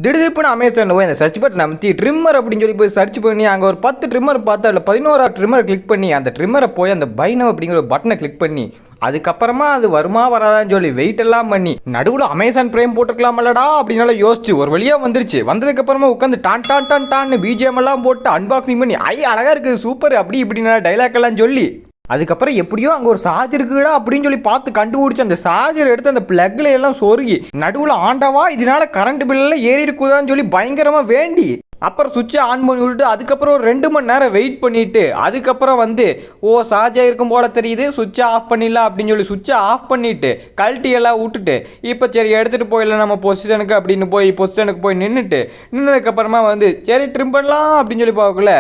திடீர்னு அமேசானில் போய் அந்த சர்ச் பட்டன் அமைத்தி ட்ரிம்மர் அப்படின்னு சொல்லி போய் சர்ச் பண்ணி அங்கே ஒரு 10 ட்ரிம்மர் பார்த்து அதில் 11 ட்ரிம்மரை கிளிக் பண்ணி அந்த ட்ரிம்மரை போய் அந்த பைனவ் அப்படிங்கிற ஒரு பட்டனை கிளிக் பண்ணி அதுக்கப்புறமா அது வருமா வராதான்னு சொல்லி வெயிட் எல்லாம் பண்ணி நடுவில் அமேசான் பிரைம் போட்டுக்கலாமல்லடா அப்படின்னால யோசிச்சு ஒரு வழியாக வந்துருச்சு. வந்ததுக்கப்புறமா உட்காந்து டான் டான் டான் டான்னு பிஜிஎம் எல்லாம் போட்டு அன்பாக்சிங் பண்ணி அழகாக இருக்குது சூப்பர் அப்படி இப்படின்னா டைலாக் எல்லாம் சொல்லி அதுக்கப்புறம் எப்படியோ அங்கே ஒரு சார்ஜர் இருக்குடா அப்படின்னு சொல்லி பார்த்து கண்டுபிடிச்சி அந்த சார்ஜர் எடுத்து அந்த பிளக்ல எல்லாம் சொருகி நடுவில் ஆண்டவா இதனால கரண்ட் பில்லாம் ஏறி இருக்குதான்னு சொல்லி பயங்கரமாக வேண்டி அப்புறம் சுவிட்சை ஆன் பண்ணி விட்டுட்டு அதுக்கப்புறம் ஒரு 2 மணி நேரம் வெயிட் பண்ணிட்டு அதுக்கப்புறம் வந்து சார்ஜாக இருக்கும் போல தெரியுது சுவிட்சை ஆஃப் பண்ணிடலாம் அப்படின்னு சொல்லி சுவிட்சை ஆஃப் பண்ணிட்டு கழட்டி எல்லாம் விட்டுட்டு இப்போ சரி எடுத்துகிட்டு போயிடலாம் நம்ம பொசிஷனுக்கு அப்படின்னு போய் பொசிஷனுக்கு போய் நின்னதுக்கப்புறமா வந்து சரி ட்ரிம் பண்ணலாம் அப்படின்னு சொல்லி பார்க்கல.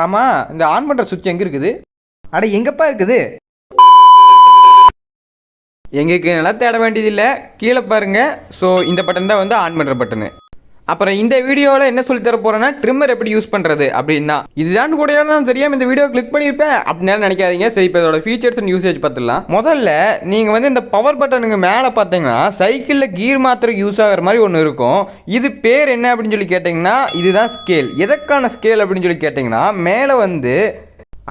ஆமாம் இந்த ஆன் பண்ணுற சுவிட்ச் எங்கே இருக்குது? அட எங்கப்பா இருக்குது? எங்களுக்கு நல்லா தேட வேண்டியதில்லை, கீழே பாருங்க. ஸோ இந்த பட்டன் தான் வந்து ஆன் பண்ணுற பட்டனு. அப்புறம் இந்த வீடியோவில் என்ன சொல்லி தர போகிறேன்னா ட்ரிம்மர் எப்படி யூஸ் பண்ணுறது அப்படின்னா இதுதான் கூட நான் தெரியாமல் இந்த வீடியோ கிளிக் பண்ணியிருப்பேன் அப்படின்னு நினைக்காதீங்க. சரி இப்போ இதோட ஃபீச்சர்ஸ் அண்ட் யூசேஜ் பார்த்துடலாம். முதல்ல நீங்கள் வந்து இந்த பவர் பட்டனுக்கு மேலே பார்த்தீங்கன்னா சைக்கிளில் கீர் மாத்திரம் யூஸ் ஆகிற மாதிரி ஒன்று இருக்கும். இது பேர் என்ன அப்படின்னு சொல்லி கேட்டிங்கன்னா இதுதான் ஸ்கேல். எதற்கான ஸ்கேல் அப்படின்னு சொல்லி கேட்டிங்கன்னா மேலே வந்து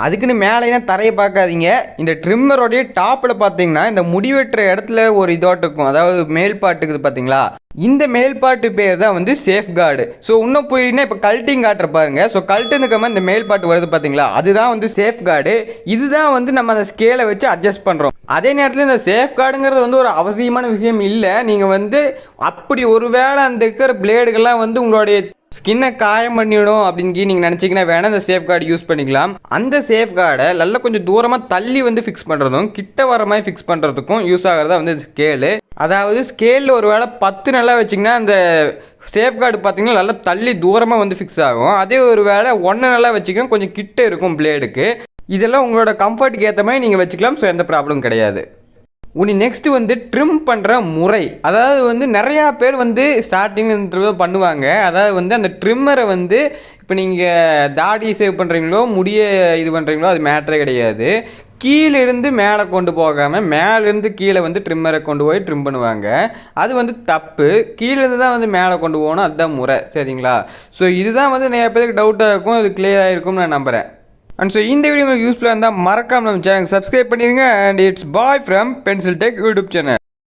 அதுக்குன்னு மேலேனா தரையை பார்க்காதீங்க. இந்த ட்ரிம்மரோடைய டாப்பில் பார்த்தீங்கன்னா இந்த முடிவெட்டுற இடத்துல ஒரு இதோட்டு இருக்கும், அதாவது மேல்பாட்டுக்குது பார்த்தீங்களா, இந்த மேல்பாட்டு பேர் தான் வந்து சேஃப் கார்டு. ஸோ இன்னும் போயின்னா இப்போ கல்ட்டிங் காட்டுற பாருங்க. ஸோ கல்ட்டுனுக்காம இந்த மேல்பாட்டு வருது பார்த்தீங்களா, அதுதான் வந்து சேஃப் கார்டு. இதுதான் வந்து நம்ம அந்த ஸ்கேலை வச்சு அட்ஜஸ்ட் பண்ணுறோம். அதே நேரத்தில் இந்த சேஃப் கார்டுங்கிறது வந்து ஒரு அவசியமான விஷயம் இல்லை. நீங்கள் வந்து அப்படி ஒரு வேளை அந்த இருக்கிற பிளேடுகள்லாம் வந்து உங்களுடைய ஸ்கின்னை காயம் பண்ணிவிடும் அப்படின்னு நீங்கள் நினச்சிங்கன்னா வேணால் இந்த சேஃப் கார்டு யூஸ் பண்ணிக்கலாம். அந்த சேஃப் கார்டை நல்லா கொஞ்சம் தூரமாக தள்ளி வந்து ஃபிக்ஸ் பண்ணுறதும் கிட்ட வர மாதிரி ஃபிக்ஸ் பண்ணுறதுக்கும் யூஸ் ஆகிறதா வந்து ஸ்கேலு. அதாவது ஸ்கேலில் ஒரு வேளை 10 நல்லா வச்சிங்கன்னா அந்த சேஃப் கார்டு பார்த்தீங்கன்னா நல்லா தள்ளி தூரமாக வந்து ஃபிக்ஸ் ஆகும். அதே ஒரு வேளை 1 நல்லா வச்சிங்கன்னா கொஞ்சம் கிட்ட இருக்கும் பிளேடுக்கு. இதெல்லாம் உங்களோட கம்ஃபர்ட்டுக்கு ஏற்ற மாதிரி நீங்கள் வச்சுக்கலாம். ஸோ எந்த ப்ராப்ளம் கிடையாது. நெக்ஸ்ட் வந்து ட்ரிம் பண்ணுற முறை, அதாவது வந்து நிறையா பேர் வந்து ஸ்டார்டிங் பண்ணுவாங்க. அதாவது வந்து அந்த ட்ரிம்மரை வந்து இப்போ நீங்கள் தாடி சேவ் பண்ணுறீங்களோ முடிய இது பண்ணுறீங்களோ அது மேட்டரே கிடையாது. கீழேருந்து மேலே கொண்டு போகாமல் மேலேருந்து கீழே வந்து ட்ரிம்மரை கொண்டு போய் ட்ரிம் பண்ணுவாங்க. அது வந்து தப்பு. கீழேருந்து தான் வந்து மேலே கொண்டு போகணும், அதுதான் முறை. சரிங்களா? ஸோ இதுதான் வந்து நிறைய பேருக்கு டவுட்டாக இருக்கும். இது கிளியராக இருக்கும்னு நான் நம்புகிறேன். அண்ட் ஸோ இந்த வீடியோ உங்களுக்கு யூஸ்ஃபுல்லாக இருந்தால் மறக்காமல் நம்ம சேனல் சப்ஸ்கிரைப் பண்ணிடுங்க. And it's bye from pencil tech YouTube channel.